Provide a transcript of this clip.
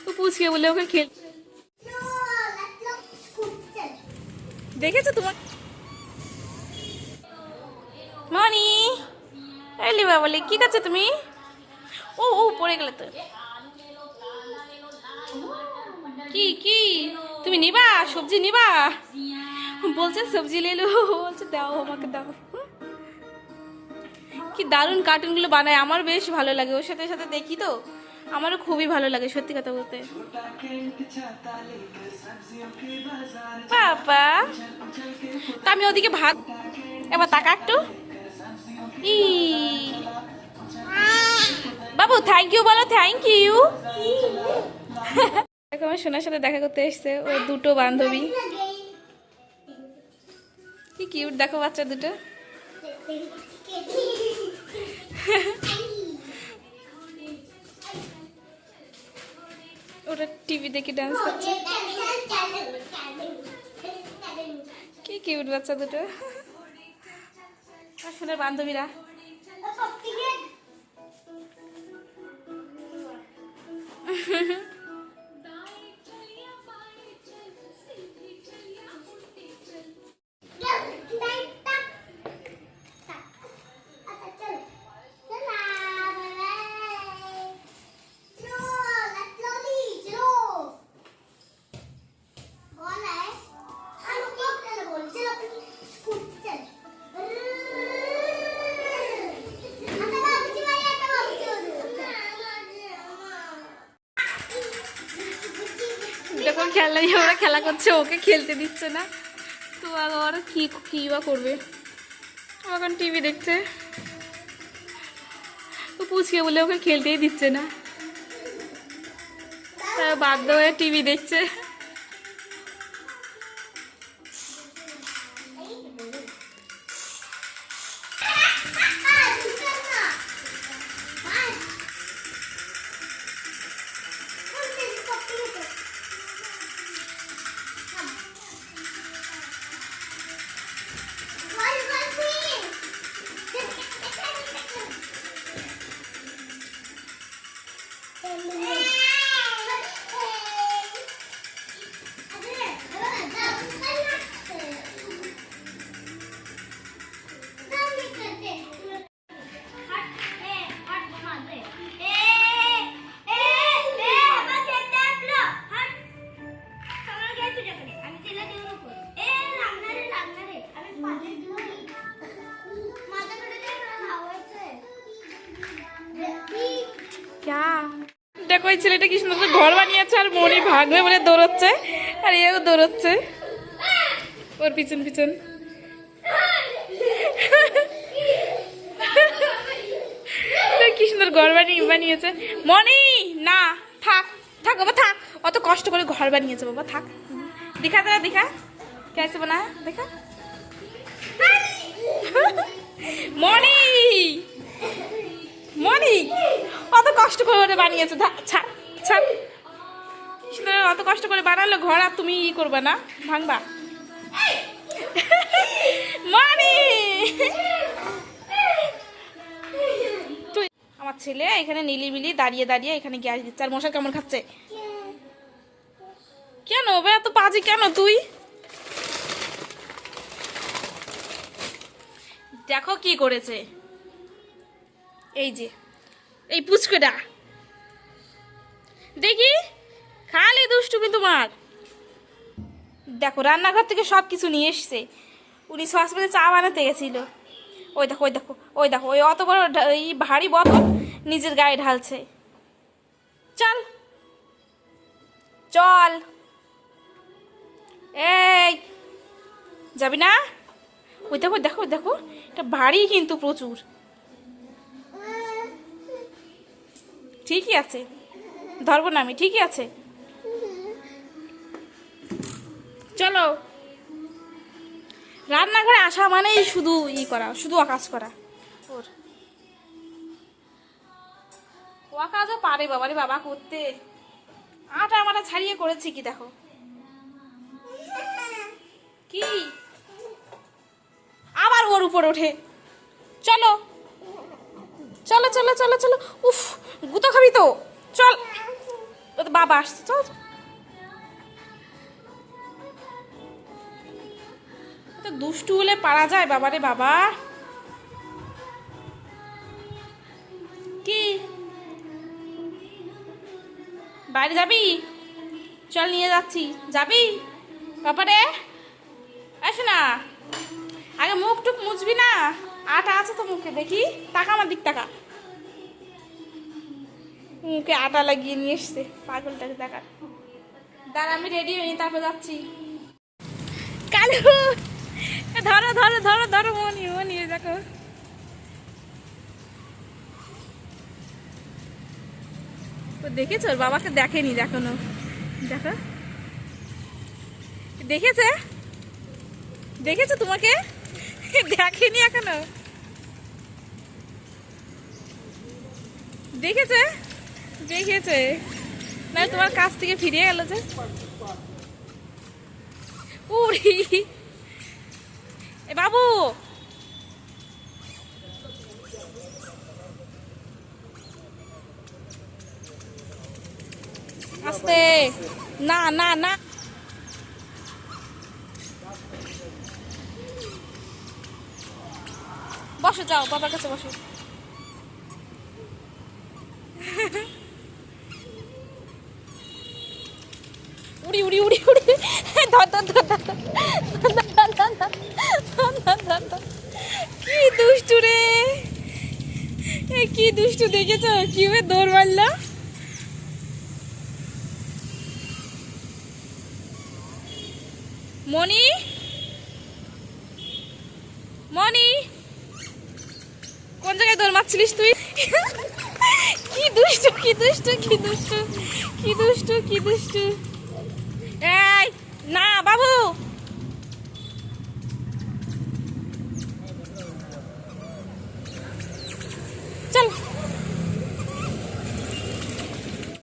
ও পুচকে বলে ওকে খেল দেখেছো তোমার মনি এলি বাবলি কি করছো তুমি? ও ও পড়ে গেলে তো কি কি তুমি নিবা সবজি নিবা বলছে সবজি লেলো বলছে দাও আমাকে দাও। কি দারুণ কার্টুনগুলো বানায় আমার বেশ ভালো লাগে ওর সাথে সাথে দেখি তো আমারও খুবই ভালো লাগে সত্যি কথা বলতে। বাবা তা আমি ওদিকে ভাত এবার তাকা একটু ই বাবু থ্যাংক ইউ বলো থ্যাংক ইউ। দেখো আমার সোনার সাথে দেখা করতে এসছে ও দুটো বান্ধবী কি কিউট দেখো বাচ্চা দুটো। ওরা টিভি দেখে ডান্স করছে কি কিউট বাচ্চা দুটো আর সোনার বান্ধবীরা। যখন খেলা নিয়ে ওরা খেলা করছে ওকে খেলতে দিচ্ছে না তো আবার কি বা করবে ও এখন টিভি দেখছে তো পুচকে বলে ওকে খেলতেই দিচ্ছে না তারা বাধ্য হয়ে টিভি দেখছে। দেখো এই ছেলেটা কি সুন্দর ঘর বানিয়েছে আর মনি ভাগবে বলে দৌড়চ্ছে আর এও দৌড়চ্ছে ওর পিছন পিছন। কি সুন্দর ঘর বানিয়েছে মনি না থাক থাক বাবা থাক অত কষ্ট করে ঘর বানিয়েছে বাবা থাক দেখা তারা দেখা কেসে বানা দেখা মনি মনি অত কষ্ট করে বানিয়েছে ছাড় ছাড় অত কষ্ট করে বানালো ঘর আর তুমি ই করবে না ভাঙবা মনি। আমার ছেলে এখানে নিলিবিলি দাঁড়িয়ে দাঁড়িয়ে এখানে গ্যাস দিচ্ছে আর মশা কেমন খাচ্ছে কেন বে এত বাজে কেন তুই দেখো কি করেছে এই যে এই পুচকেটা দেখি খালি দুষ্টুমি তোমার। দেখো রান্নাঘর থেকে সব কিছু নিয়ে এসছে উনি সসপ্যানে চা বানাতে গেছিল ওই দেখো ওই দেখো ওই দেখো ওই অত বড় এই ভারী বোতল নিজের গায়ে ঢালছে। চল চল এই যাবি না ওই দেখো দেখো দেখো এটা ভারী কিন্তু প্রচুর ঠিকই আছে ধরবো না আমি ঠিকই আছে চলো। রান্নাঘরে আসা মানেই শুধু ই করা শুধু আকাশ করা ওর ও কাজও পারে বাবারে বাবা করতে আটা আমাটা ছাড়িয়ে করেছি কি দেখো কি আবার ওর উপর ওঠে চলো চলো চলো চলো চলো উফ গুতো খাবি তো চল বাবা আসছে, চল চল। তো দুষ্টু হলে পারা যায় বাবারে বাবা। কি বাইরে যাবি? চল নিয়ে যাচ্ছি, যাবি বাবারে? আসে না, আগে মুখ টুক মুছবি না? আটা আছে তো মুখে, দেখি টাকা আমার দিক টাকা। মুখে আটা লাগিয়ে নিয়ে এসছে পাগলটাকে, দেখা। দাঁড়া আমি রেডি হইনি, তারপর যাচ্ছি। কালু ধরো ধরো ধরো ধরো, মনি মনি দেখো। ও দেখেছো ওর বাবাকে? দেখেনি এখনো, দেখো দেখেছে, দেখেছো তোমাকে? দেখেনি এখনো, দেখেছে দেখেছে না, তোমার কাছ থেকে ফিরে গেল যে। উড়ি এ বাবু, আস্তে, না না না, বসো, যাও বাবার কাছে বসো। উড়ি উড়ি উড়ি উড়ি, ধর ধর ধর ধর ধর, কি দুষ্টু রে, কি দুষ্টু, দেখেছো কিভাবে দৌড় মারলো? মনি মনি, কোন জায়গায় দৌড় মারছিলিস তুই? কি দুষ্টু কি দুষ্টু কি দুষ্টু কি দুষ্টু কি দুষ্টু। এই না বাবু,